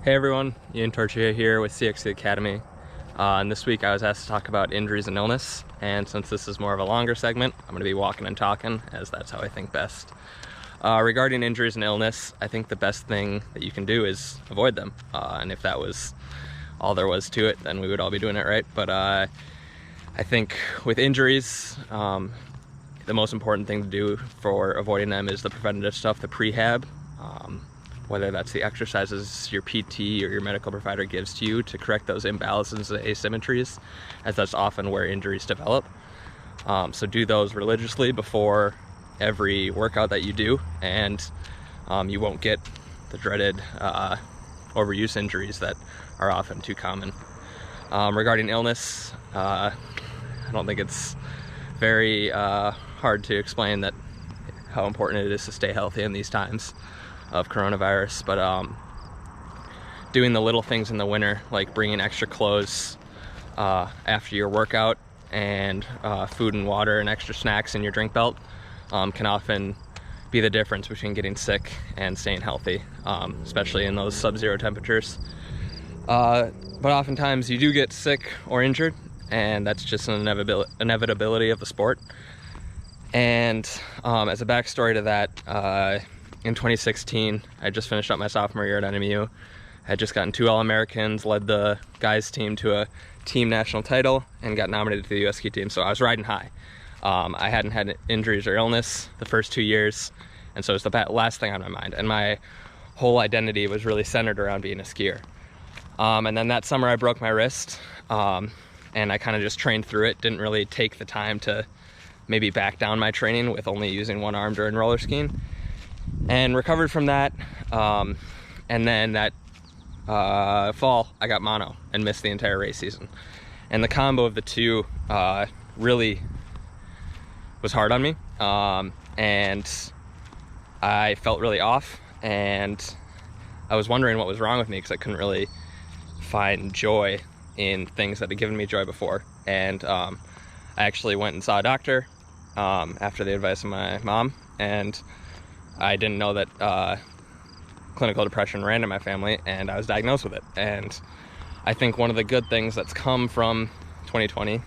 Hey everyone, Ian Torchia here with CXC Academy. And this week I was asked to talk about injuries and illness, and since this is more of a longer segment, I'm going to be walking and talking, as that's how I think best. Regarding injuries and illness, I think the best thing that you can do is avoid them. And if that was all there was to it, then we would all be doing it right. But I think with injuries, the most important thing to do for avoiding them is the preventative stuff, the prehab. Whether that's the exercises your PT or your medical provider gives to you to correct those imbalances and asymmetries, as that's often where injuries develop. So do those religiously before every workout that you do, and you won't get the dreaded overuse injuries that are often too common. Regarding illness, I don't think it's very hard to explain that how important it is to stay healthy in these times of coronavirus, but doing the little things in the winter, like bringing extra clothes after your workout, and food and water and extra snacks in your drink belt, can often be the difference between getting sick and staying healthy, especially in those sub-zero temperatures. But oftentimes you do get sick or injured, and that's just an inevitability of the sport. And as a backstory to that, in 2016, I just finished up my sophomore year at NMU. I had just gotten 2 All-Americans, led the guys team to a team national title, and got nominated to the US ski team, so I was riding high. I hadn't had injuries or illness the first 2 years, and so it was the last thing on my mind, and my whole identity was really centered around being a skier. And then that summer I broke my wrist, and I kind of just trained through it, didn't really take the time to maybe back down my training with only using one arm during roller skiing, and recovered from that. And then that fall I got mono and missed the entire race season, and the combo of the two really was hard on me, and I felt really off, and I was wondering what was wrong with me because I couldn't really find joy in things that had given me joy before. And I actually went and saw a doctor after the advice of my mom, and I didn't know that clinical depression ran in my family, and I was diagnosed with it. And I think one of the good things that's come from 2020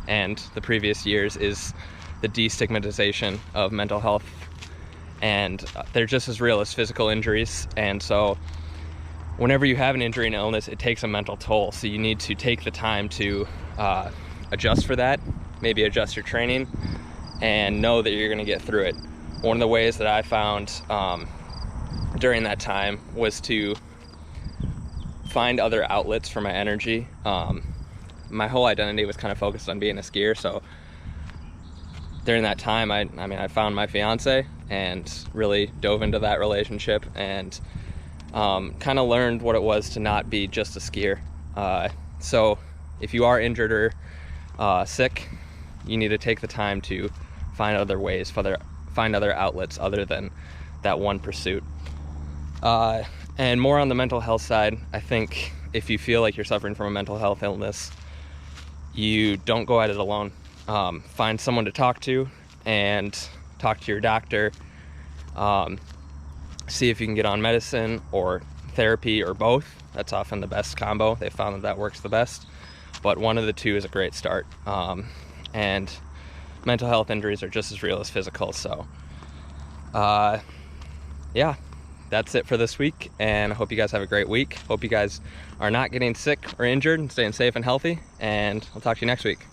and the previous years is the destigmatization of mental health, and they're just as real as physical injuries. And so whenever you have an injury and illness, it takes a mental toll, so you need to take the time to adjust for that, maybe adjust your training, and know that you're going to get through it. One of the ways that I found during that time was to find other outlets for my energy. My whole identity was kind of focused on being a skier, so during that time I found my fiance and really dove into that relationship, and kind of learned what it was to not be just a skier. So if you are injured or sick, you need to take the time to find other ways, find other outlets other than that one pursuit. And more on the mental health side, I think if you feel like you're suffering from a mental health illness, you don't go at it alone. Find someone to talk to, and talk to your doctor. See if you can get on medicine or therapy or both. That's often the best combo. They found that works the best, but one of the two is a great start. And mental health injuries are just as real as physical. So yeah, that's it for this week, and I hope you guys have a great week. Hope you guys are not getting sick or injured and staying safe and healthy, and I'll talk to you next week.